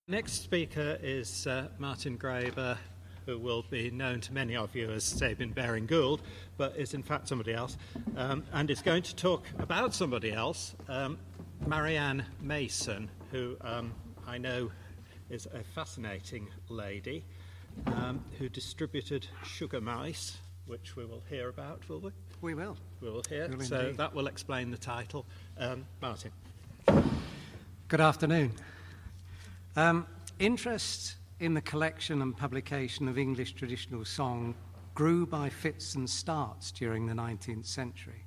Next speaker is Martin Graeber, who will be known to many of you as Sabin Baring-Gould, but is in fact somebody else, and is going to talk about somebody else, Marianne Mason, who I know is a fascinating lady who distributed sugar mice, which we will hear about, will we? We will. We will hear. We'll so indeed. That will explain the title. Martin. Good afternoon. Interest in the collection and publication of English traditional song grew by fits and starts during the 19th century.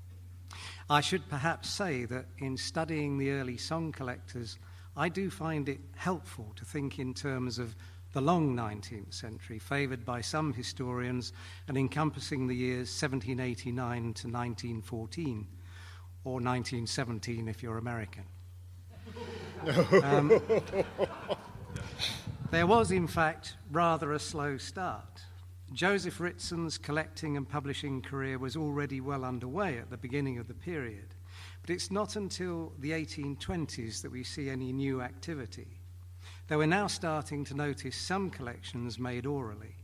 I should perhaps say that in studying the early song collectors, I do find it helpful to think in terms of the long 19th century, favoured by some historians and encompassing the years 1789 to 1914, or 1917 if you're American. There was, in fact, rather a slow start. Joseph Ritson's collecting and publishing career was already well underway at the beginning of the period, but it's not until the 1820s that we see any new activity, though we're now starting to notice some collections made orally.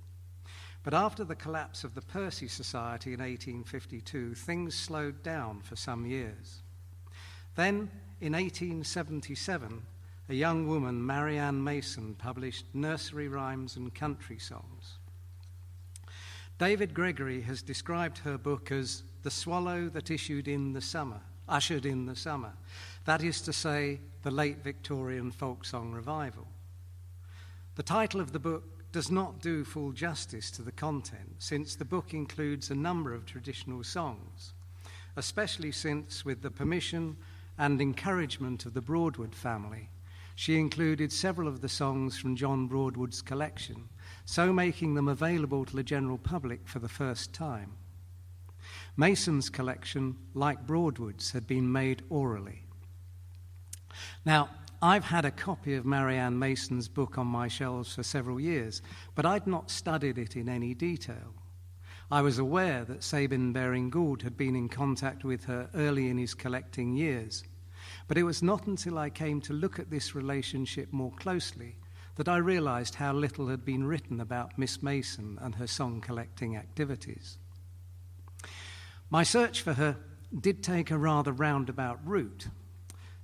But after the collapse of the Percy Society in 1852, things slowed down for some years. Then, in 1877, a young woman, Marianne Mason, published Nursery Rhymes and Country Songs. David Gregory has described her book as the swallow that ushered in the summer. That is to say, the late Victorian folk song revival. The title of the book does not do full justice to the content, since the book includes a number of traditional songs, especially since, with the permission and encouragement of the Broadwood family, she included several of the songs from John Broadwood's collection, so making them available to the general public for the first time. Mason's collection, like Broadwood's, had been made orally. Now, I've had a copy of Marianne Mason's book on my shelves for several years, but I'd not studied it in any detail. I was aware that Sabin Baring-Gould had been in contact with her early in his collecting years, but it was not until I came to look at this relationship more closely that I realized how little had been written about Miss Mason and her song collecting activities. My search for her did take a rather roundabout route,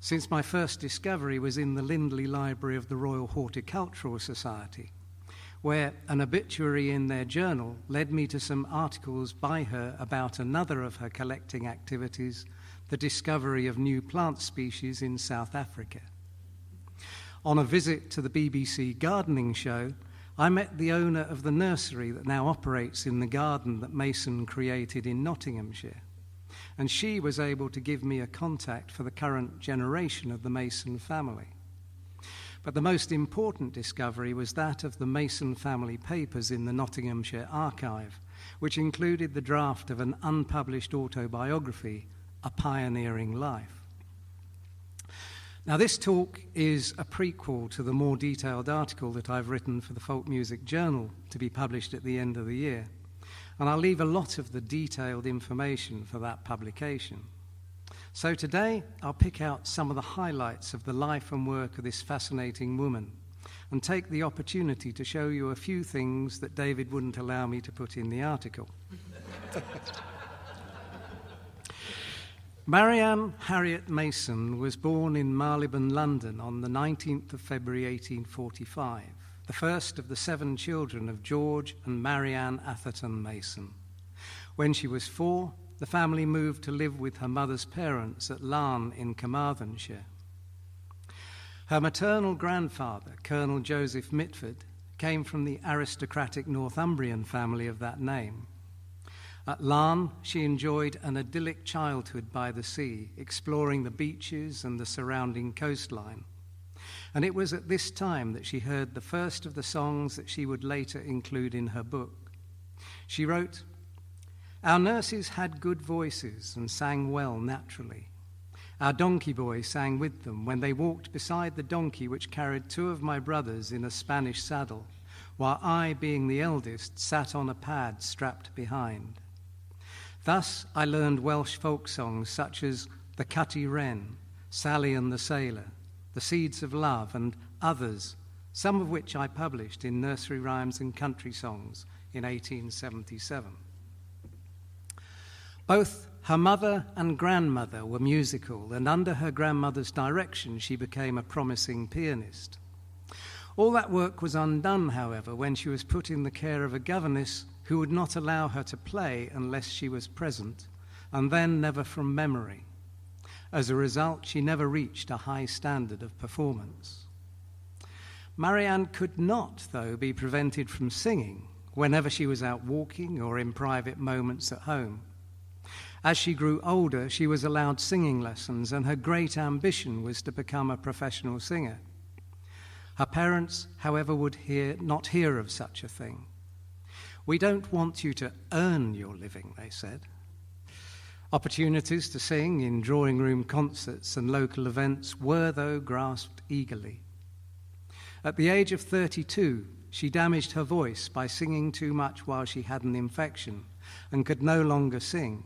since my first discovery was in the Lindley Library of the Royal Horticultural Society, where an obituary in their journal led me to some articles by her about another of her collecting activities, the discovery of new plant species in South Africa. On a visit to the BBC gardening show, I met the owner of the nursery that now operates in the garden that Mason created in Nottinghamshire, and she was able to give me a contact for the current generation of the Mason family. But the most important discovery was that of the Mason family papers in the Nottinghamshire archive, which included the draft of an unpublished autobiography, A Pioneering Life. Now, this talk is a prequel to the more detailed article that I've written for the Folk Music Journal to be published at the end of the year, and I'll leave a lot of the detailed information for that publication. So today, I'll pick out some of the highlights of the life and work of this fascinating woman and take the opportunity to show you a few things that David wouldn't allow me to put in the article. Marianne Harriet Mason was born in Marylebone, London on the 19th of February 1845, the first of the 7 children of George and Marianne Atherton Mason. When she was 4, the family moved to live with her mother's parents at Larne in Carmarthenshire. Her maternal grandfather, Colonel Joseph Mitford, came from the aristocratic Northumbrian family of that name. At Larne, she enjoyed an idyllic childhood by the sea, exploring the beaches and the surrounding coastline. And it was at this time that she heard the first of the songs that she would later include in her book. She wrote, "Our nurses had good voices and sang well naturally. Our donkey boy sang with them when they walked beside the donkey which carried 2 of my brothers in a Spanish saddle, while I, being the eldest, sat on a pad strapped behind. Thus I learned Welsh folk songs such as The Cutty Wren, Sally and the Sailor, The Seeds of Love, and others some of which I published in Nursery Rhymes and Country Songs in 1877. Both her mother and grandmother were musical, and under her grandmother's direction she became a promising pianist. All that work was undone, however, when she was put in the care of a governess who would not allow her to play unless she was present, and then never from memory. As a result, she never reached a high standard of performance. Marianne could not, though, be prevented from singing whenever she was out walking or in private moments at home. As she grew older, she was allowed singing lessons, and her great ambition was to become a professional singer. Her parents, however, would not hear of such a thing. "We don't want you to earn your living," they said. Opportunities to sing in drawing room concerts and local events were, though, grasped eagerly. At the age of 32, she damaged her voice by singing too much while she had an infection and could no longer sing.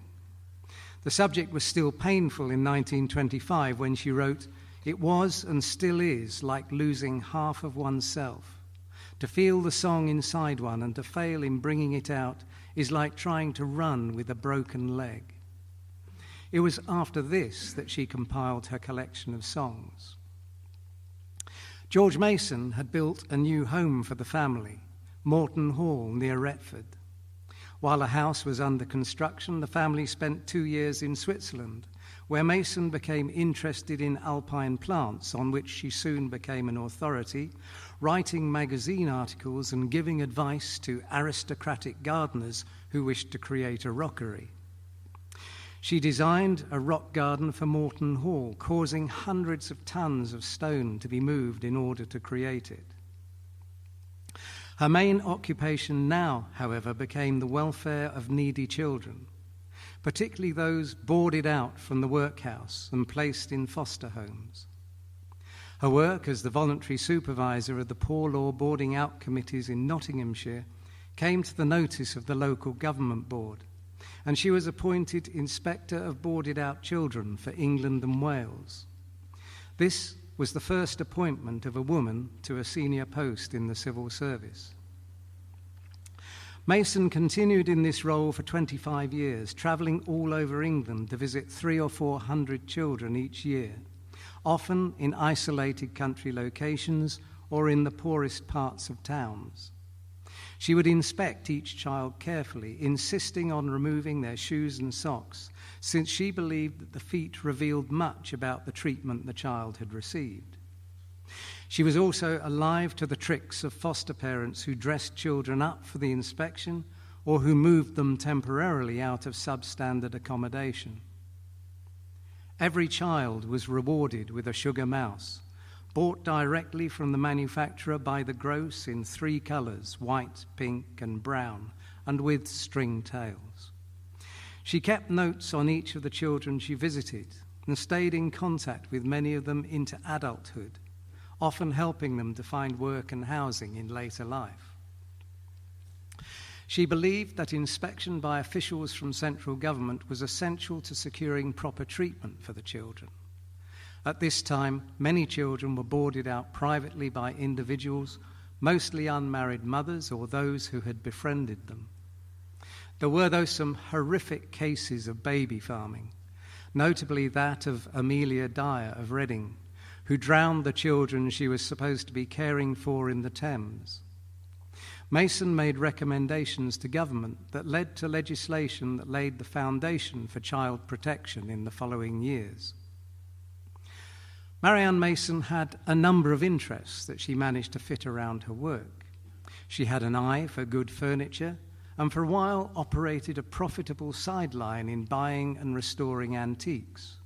The subject was still painful in 1925 when she wrote, "It was and still is like losing half of oneself. To feel the song inside one and to fail in bringing it out is like trying to run with a broken leg." It was after this that she compiled her collection of songs. George Mason had built a new home for the family, Morton Hall near Retford. While a house was under construction, the family spent 2 years in Switzerland, where Mason became interested in alpine plants, on which she soon became an authority, writing magazine articles and giving advice to aristocratic gardeners who wished to create a rockery. She designed a rock garden for Morton Hall, causing hundreds of tons of stone to be moved in order to create it. Her main occupation now, however, became the welfare of needy children, particularly those boarded out from the workhouse and placed in foster homes. Her work as the voluntary supervisor of the Poor Law Boarding Out Committees in Nottinghamshire came to the notice of the local government board, and she was appointed Inspector of Boarded Out Children for England and Wales. This was the first appointment of a woman to a senior post in the civil service. Mason continued in this role for 25 years, travelling all over England to visit 300 or 400 children each year, often in isolated country locations or in the poorest parts of towns. She would inspect each child carefully, insisting on removing their shoes and socks, since she believed that the feet revealed much about the treatment the child had received. She was also alive to the tricks of foster parents who dressed children up for the inspection or who moved them temporarily out of substandard accommodation. Every child was rewarded with a sugar mouse, bought directly from the manufacturer by the gross in 3 colours, white, pink and brown, and with string tails. She kept notes on each of the children she visited and stayed in contact with many of them into adulthood, often helping them to find work and housing in later life. She believed that inspection by officials from central government was essential to securing proper treatment for the children. At this time, many children were boarded out privately by individuals, mostly unmarried mothers or those who had befriended them. There were, though, some horrific cases of baby farming, notably that of Amelia Dyer of Reading, who drowned the children she was supposed to be caring for in the Thames. Mason made recommendations to government that led to legislation that laid the foundation for child protection in the following years. Marianne Mason had a number of interests that she managed to fit around her work. She had an eye for good furniture and for a while operated a profitable sideline in buying and restoring antiques.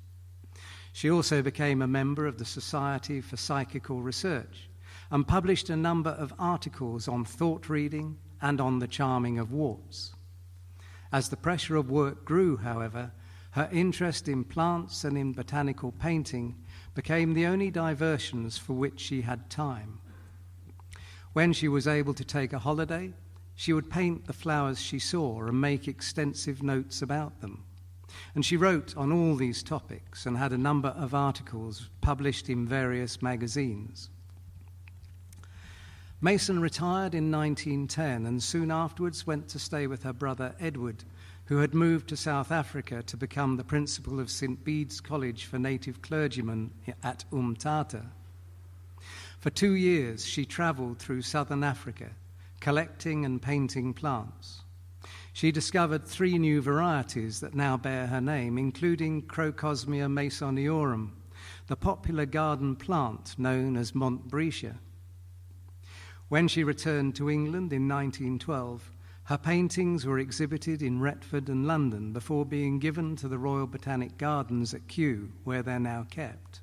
She also became a member of the Society for Psychical Research and published a number of articles on thought reading and on the charming of warts. As the pressure of work grew, however, her interest in plants and in botanical painting became the only diversions for which she had time. When she was able to take a holiday, she would paint the flowers she saw and make extensive notes about them. And she wrote on all these topics and had a number of articles published in various magazines. Mason retired in 1910 and soon afterwards went to stay with her brother Edward, who had moved to South Africa to become the principal of St. Bede's College for Native Clergymen at Umtata. For 2 years, she travelled through southern Africa, collecting and painting plants. She discovered 3 new varieties that now bear her name, including Crocosmia masoniorum, the popular garden plant known as Montbretia. When she returned to England in 1912, her paintings were exhibited in Retford and London before being given to the Royal Botanic Gardens at Kew, where they're now kept.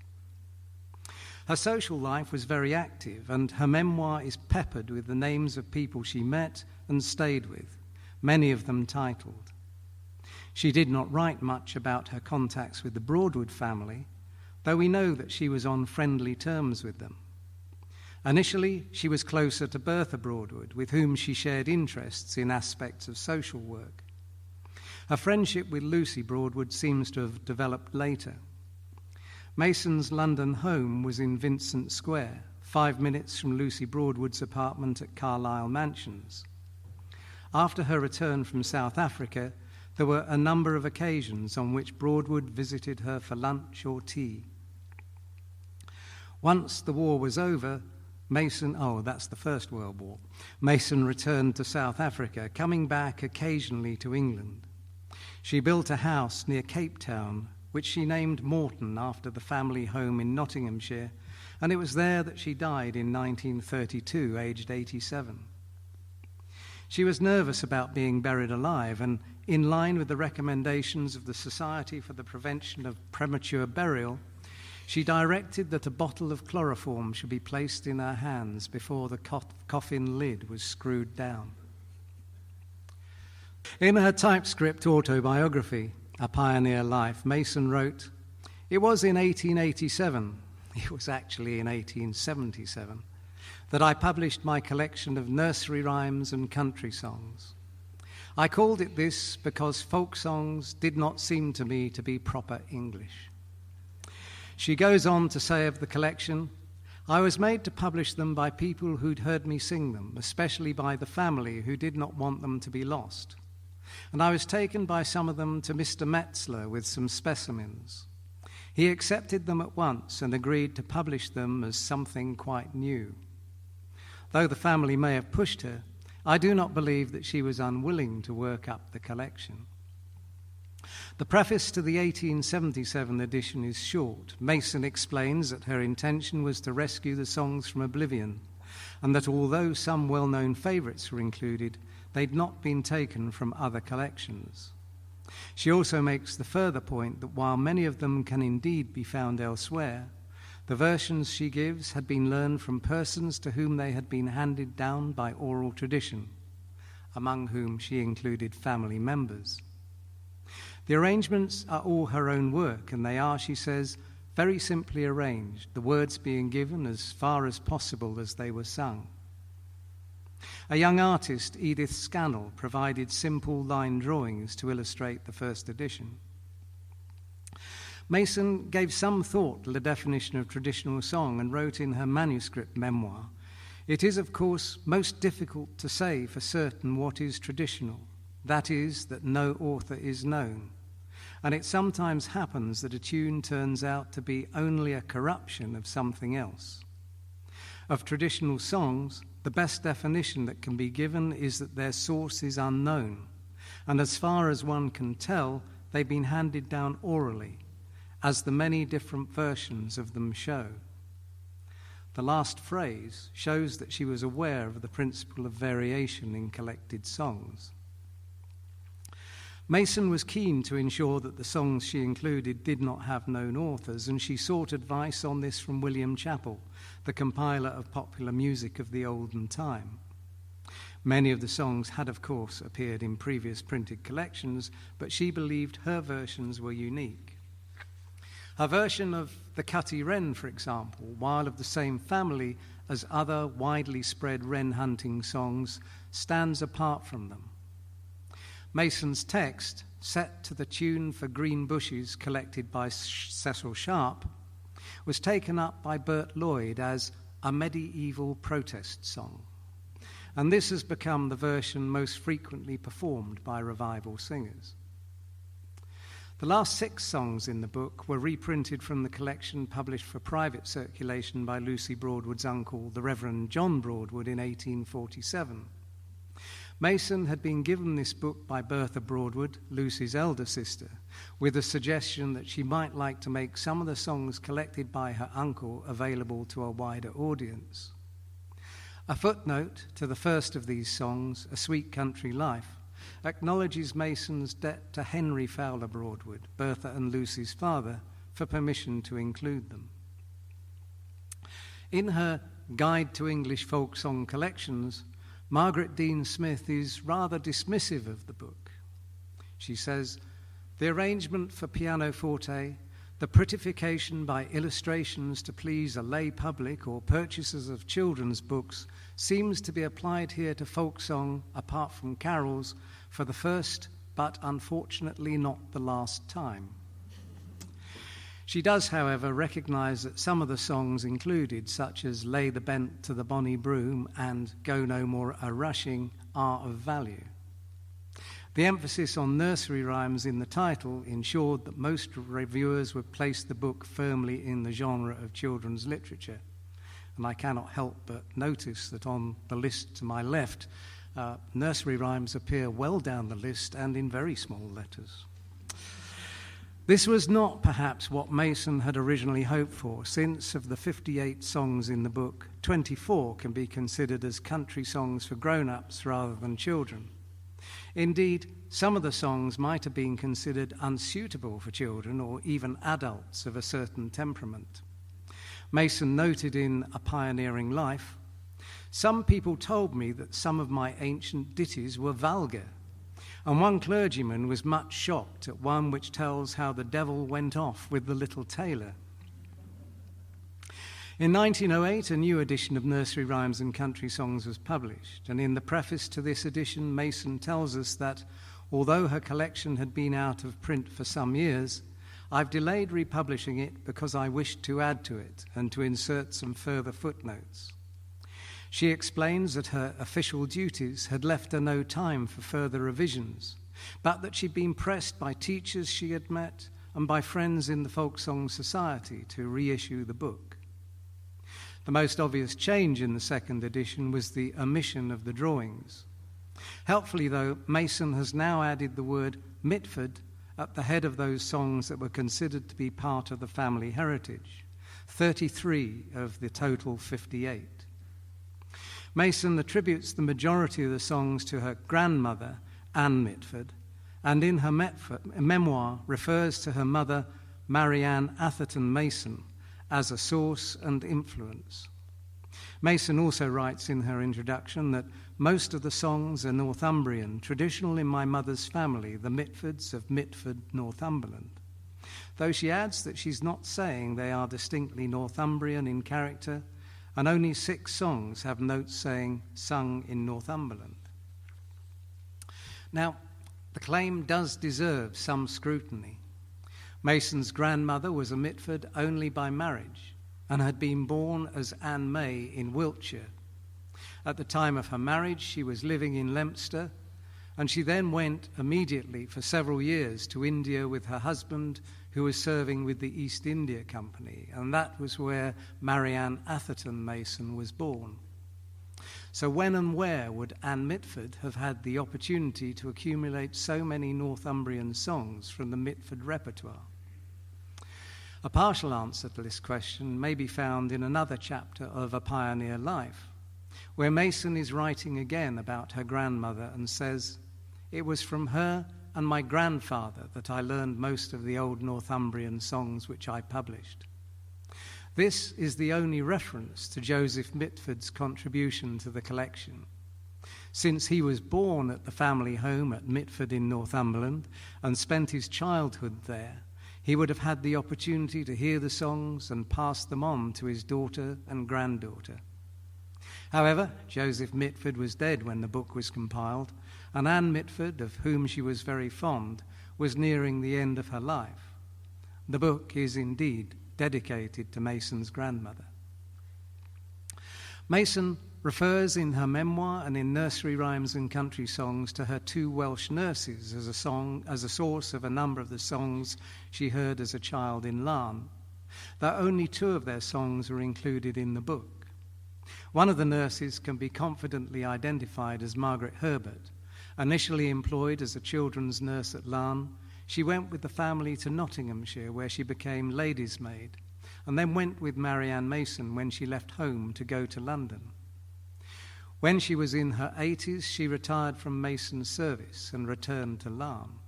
Her social life was very active, and her memoir is peppered with the names of people she met and stayed with, many of them titled. She did not write much about her contacts with the Broadwood family, though we know that she was on friendly terms with them. Initially, she was closer to Bertha Broadwood, with whom she shared interests in aspects of social work. Her friendship with Lucy Broadwood seems to have developed later. Mason's London home was in Vincent Square, 5 minutes from Lucy Broadwood's apartment at Carlisle Mansions. After her return from South Africa, there were a number of occasions on which Broadwood visited her for lunch or tea. Once the war was over, that's the First World War, Mason returned to South Africa, coming back occasionally to England. She built a house near Cape Town, which she named Morton after the family home in Nottinghamshire, and it was there that she died in 1932, aged 87. She was nervous about being buried alive, and in line with the recommendations of the Society for the Prevention of Premature Burial, she directed that a bottle of chloroform should be placed in her hands before the coffin lid was screwed down. In her typescript autobiography, A Pioneer Life, Mason wrote, "It was in 1887, it was actually in 1877, that I published my collection of nursery rhymes and country songs. I called it this because folk songs did not seem to me to be proper English." She goes on to say of the collection, "I was made to publish them by people who'd heard me sing them, especially by the family who did not want them to be lost. And I was taken by some of them to Mr. Metzler with some specimens. He accepted them at once and agreed to publish them as something quite new. Though the family may have pushed her, I do not believe that she was unwilling to work up the collection." The preface to the 1877 edition is short. Mason explains that her intention was to rescue the songs from oblivion, and that although some well-known favourites were included, they'd not been taken from other collections. She also makes the further point that while many of them can indeed be found elsewhere, the versions she gives had been learned from persons to whom they had been handed down by oral tradition, among whom she included family members. The arrangements are all her own work, and they are, she says, very simply arranged, the words being given as far as possible as they were sung. A young artist, Edith Scannell, provided simple line drawings to illustrate the first edition. Mason gave some thought to the definition of traditional song and wrote in her manuscript memoir, "It is, of course, most difficult to say for certain what is traditional. That is, that no author is known. And it sometimes happens that a tune turns out to be only a corruption of something else. Of traditional songs, the best definition that can be given is that their source is unknown, and as far as one can tell, they've been handed down orally, as the many different versions of them show." The last phrase shows that she was aware of the principle of variation in collected songs. Mason was keen to ensure that the songs she included did not have known authors, and she sought advice on this from William Chappell, the compiler of popular music of the olden time. Many of the songs had, of course, appeared in previous printed collections, but she believed her versions were unique. Her version of the Cutty Wren, for example, while of the same family as other widely spread wren hunting songs, stands apart from them. Mason's text, set to the tune for Green Bushes collected by Cecil Sharp, was taken up by Bert Lloyd as a medieval protest song, and this has become the version most frequently performed by revival singers. The last 6 songs in the book were reprinted from the collection published for private circulation by Lucy Broadwood's uncle, the Reverend John Broadwood, in 1847. Mason had been given this book by Bertha Broadwood, Lucy's elder sister, with a suggestion that she might like to make some of the songs collected by her uncle available to a wider audience. A footnote to the first of these songs, A Sweet Country Life, acknowledges Mason's debt to Henry Fowler Broadwood, Bertha and Lucy's father, for permission to include them. In her Guide to English Folk Song Collections, Margaret Dean Smith is rather dismissive of the book. She says, "The arrangement for pianoforte, the prettification by illustrations to please a lay public or purchasers of children's books seems to be applied here to folk song, apart from carols, for the first, but unfortunately not the last time." She does, however, recognise that some of the songs included, such as Lay the Bent to the Bonny Broom and Go No More a-Rushing, are of value. The emphasis on nursery rhymes in the title ensured that most reviewers would place the book firmly in the genre of children's literature. And I cannot help but notice that on the list to my left, nursery rhymes appear well down the list and in very small letters. This was not perhaps what Mason had originally hoped for, since of the 58 songs in the book, 24 can be considered as country songs for grown-ups rather than children. Indeed, some of the songs might have been considered unsuitable for children or even adults of a certain temperament. Mason noted in A Pioneering Life, "Some people told me that some of my ancient ditties were vulgar, and one clergyman was much shocked at one which tells how the devil went off with the little tailor." In 1908, a new edition of Nursery Rhymes and Country Songs was published, and in the preface to this edition, Mason tells us that, although her collection had been out of print for some years, "I've delayed republishing it because I wished to add to it and to insert some further footnotes." She explains that her official duties had left her no time for further revisions, but that she'd been pressed by teachers she had met and by friends in the Folk Song Society to reissue the book. The most obvious change in the second edition was the omission of the drawings. Helpfully, though, Mason has now added the word Mitford at the head of those songs that were considered to be part of the family heritage, 33 of the total 58. Mason attributes the majority of the songs to her grandmother, Anne Mitford, and in her memoir refers to her mother, Marianne Mason, as a source and influence. Mason also writes in her introduction that most of the songs are Northumbrian, traditional in my mother's family, the Mitfords of Mitford, Northumberland, though she adds that she's not saying they are distinctly Northumbrian in character, and only 6 songs have notes saying sung in Northumberland. Now, the claim does deserve some scrutiny. Mason's grandmother was a Mitford only by marriage and had been born as Anne May in Wiltshire. At the time of her marriage, she was living in Leominster, and she then went immediately for several years to India with her husband, who was serving with the East India Company, and that was where Marianne Mason was born. So when and where would Anne Mitford have had the opportunity to accumulate so many Northumbrian songs from the Mitford repertoire? A partial answer to this question may be found in another chapter of A Pioneer Life, where Mason is writing again about her grandmother and says, "It was from her and my grandfather that I learned most of the old Northumbrian songs which I published." This is the only reference to Joseph Mitford's contribution to the collection. Since he was born at the family home at Mitford in Northumberland and spent his childhood there, he would have had the opportunity to hear the songs and pass them on to his daughter and granddaughter. However, Joseph Mitford was dead when the book was compiled, and Anne Mitford, of whom she was very fond, was nearing the end of her life. The book is indeed dedicated to Mason's grandmother. Mason refers in her memoir and in Nursery Rhymes and Country Songs to her 2 Welsh nurses as a source of a number of the songs she heard as a child in Larne, though only 2 of their songs are included in the book. One of the nurses can be confidently identified as Margaret Herbert. Initially employed as a children's nurse at Larne, she went with the family to Nottinghamshire, where she became lady's maid, and then went with Marianne Mason when she left home to go to London. When she was in her 80s, she retired from Mason's service and returned to Larne.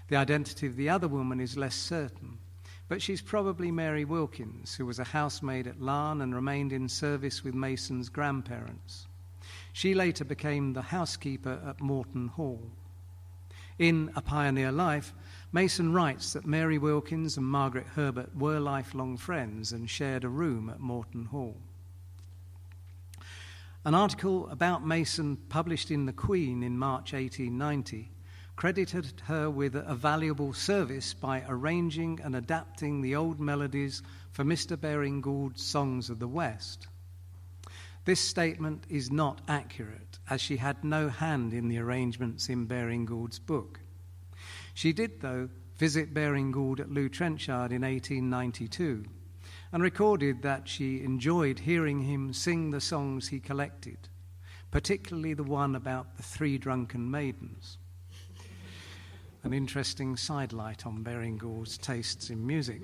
The identity of the other woman is less certain, but she's probably Mary Wilkins, who was a housemaid at Larne and remained in service with Mason's grandparents. She later became the housekeeper at Morton Hall. In A Pioneer Life, Mason writes that Mary Wilkins and Margaret Herbert were lifelong friends and shared a room at Morton Hall. An article about Mason published in The Queen in March 1890 credited her with a valuable service by arranging and adapting the old melodies for Mr. Baring Gould's Songs of the West. This statement is not accurate, as she had no hand in the arrangements in Baring Gould's book. She did, though, visit Baring Gould at Lew Trenchard in 1892 and recorded that she enjoyed hearing him sing the songs he collected, particularly the one about the 3 drunken maidens. An interesting sidelight on Baring Gould's tastes in music.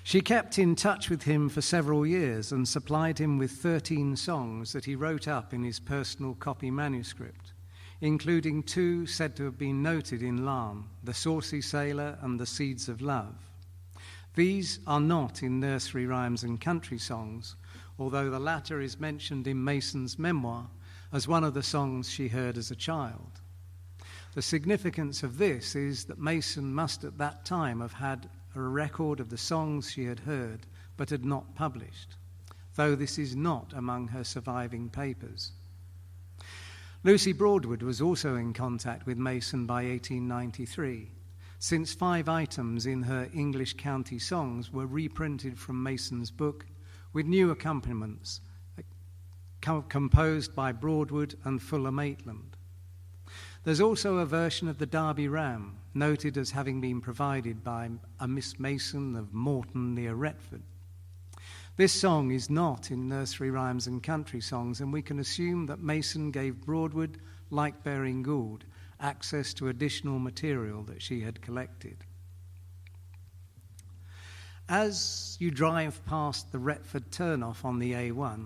She kept in touch with him for several years and supplied him with 13 songs that he wrote up in his personal copy manuscript, including 2 said to have been noted in Larne, The Saucy Sailor and The Seeds of Love. These are not in Nursery Rhymes and Country Songs, although the latter is mentioned in Mason's memoir as one of the songs she heard as a child. The significance of this is that Mason must at that time have had a record of the songs she had heard but had not published, though this is not among her surviving papers. Lucy Broadwood was also in contact with Mason by 1893, since 5 items in her English county songs were reprinted from Mason's book with new accompaniments composed by Broadwood and Fuller Maitland. There's also a version of the Derby Ram, noted as having been provided by a Miss Mason of Morton near Retford. This song is not in Nursery Rhymes and Country Songs, and we can assume that Mason gave Broadwood, like Baring Gould, access to additional material that she had collected. As you drive past the Retford turnoff on the A1,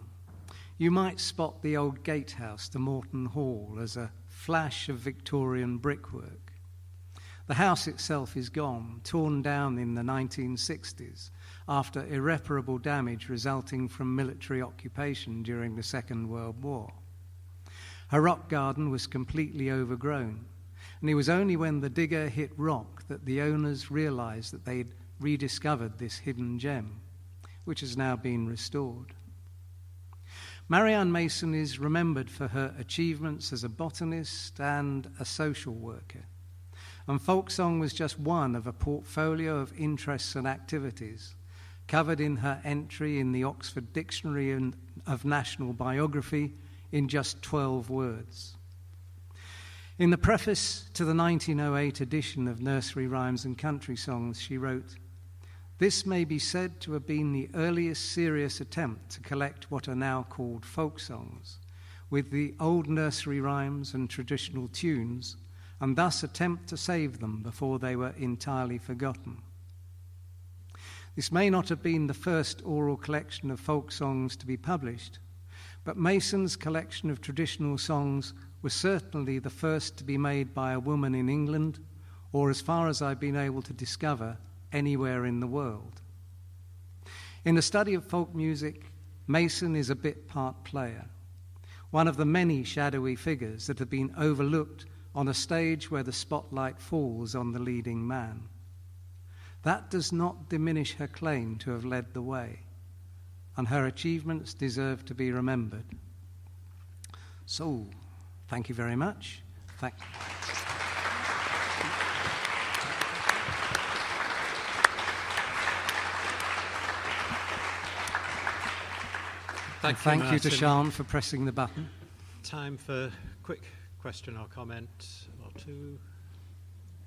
you might spot the old gatehouse to Morton Hall as a flash of Victorian brickwork. The house itself is gone, torn down in the 1960s after irreparable damage resulting from military occupation during the Second World War. Her rock garden was completely overgrown, and it was only when the digger hit rock that the owners realized that they'd rediscovered this hidden gem, which has now been restored. Marianne Mason is remembered for her achievements as a botanist and a social worker, and folk song was just one of a portfolio of interests and activities covered in her entry in the Oxford Dictionary of National Biography in just 12 words. In the preface to the 1908 edition of Nursery Rhymes and Country Songs, she wrote, "This may be said to have been the earliest serious attempt to collect what are now called folk songs, with the old nursery rhymes and traditional tunes, and thus attempt to save them before they were entirely forgotten." This may not have been the first oral collection of folk songs to be published, but Mason's collection of traditional songs was certainly the first to be made by a woman in England, or as far as I've been able to discover, anywhere in the world. In the study of folk music, Mason is a bit part player, one of the many shadowy figures that have been overlooked on a stage where the spotlight falls on the leading man. That does not diminish her claim to have led the way, and her achievements deserve to be remembered. So, thank you very much. Thank you to Sian for pressing the button. Time for a quick question or comment or two.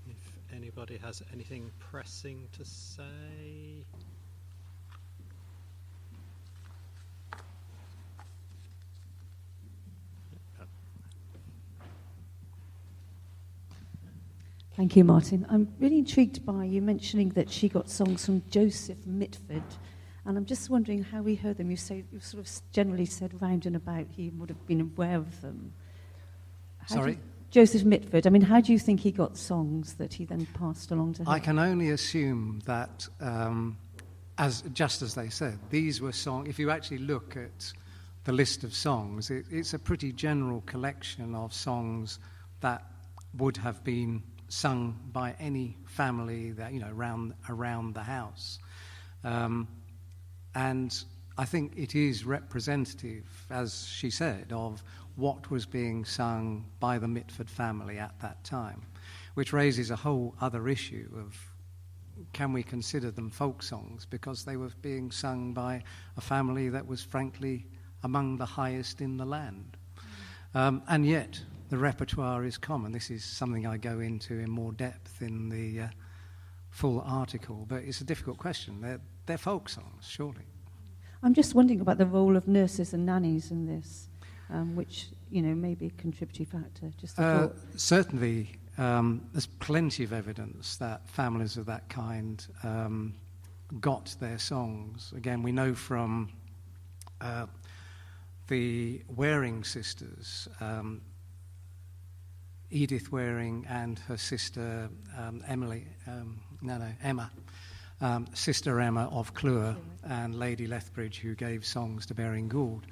If anybody has anything pressing to say. Thank you, Martin. I'm really intrigued by you mentioning that she got songs from Joseph Mitford, and I'm just wondering how we heard them. You sort of generally said round and about he would have been aware of them. Sorry? Joseph Mitford. I mean, how do you think he got songs that he then passed along to her? I can only assume that, as they said, these were songs. If you actually look at the list of songs, it's a pretty general collection of songs that would have been sung by any family that around the house, and I think it is representative, as she said, of what was being sung by the Mitford family at that time, which raises a whole other issue of can we consider them folk songs because they were being sung by a family that was frankly among the highest in the land, and yet the repertoire is common. This is something I go into in more depth in the full article, but it's a difficult question. They're folk songs, surely. I'm just wondering about the role of nurses and nannies in this, which, may be a contributory factor. Certainly, there's plenty of evidence that families of that kind got their songs. Again, we know from the Waring sisters, Edith Waring and her sister Emma, Sister Emma of Clewar and Lady Lethbridge, who gave songs to Baring Gould,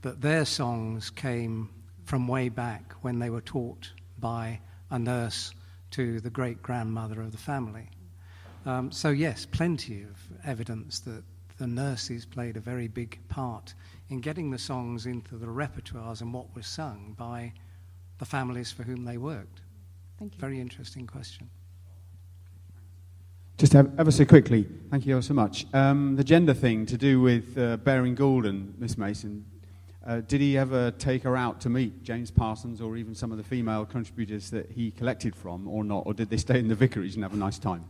that their songs came from way back when they were taught by a nurse to the great-grandmother of the family. So yes, plenty of evidence that the nurses played a very big part in getting the songs into the repertoires and what was sung by the families for whom they worked. Thank you. Very interesting question. Just ever so quickly, thank you ever so much. The gender thing to do with Baring Gould and Miss Mason, did he ever take her out to meet James Parsons or even some of the female contributors that he collected from or not, or did they stay in the vicarage and have a nice time?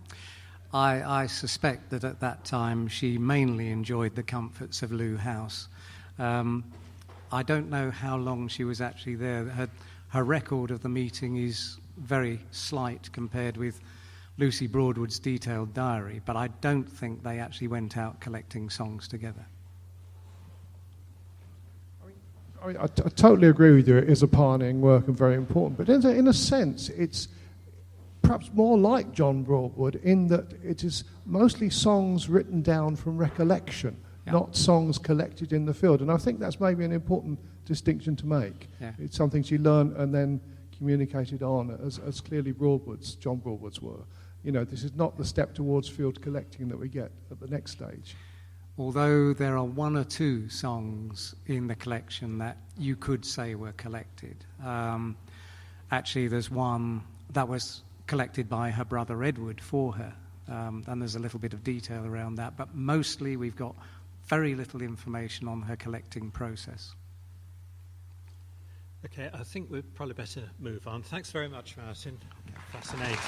I suspect that at that time she mainly enjoyed the comforts of Loo House. I don't know how long she was actually there. Her record of the meeting is very slight compared with Lucy Broadwood's detailed diary, but I don't think they actually went out collecting songs together. I totally agree with you. It is a pioneering work and very important, but in a sense, it's perhaps more like John Broadwood in that it is mostly songs written down from recollection, not songs collected in the field. And I think that's maybe an important distinction to make. Yeah. It's something she learned and then communicated on, as clearly John Broadwood's were. This is not the step towards field collecting that we get at the next stage. Although there are one or two songs in the collection that you could say were collected. Actually, there's one that was collected by her brother Edward for her, and there's a little bit of detail around that, but mostly we've got very little information on her collecting process. Okay, I think we'd probably better move on. Thanks very much, Martin. Fascinating.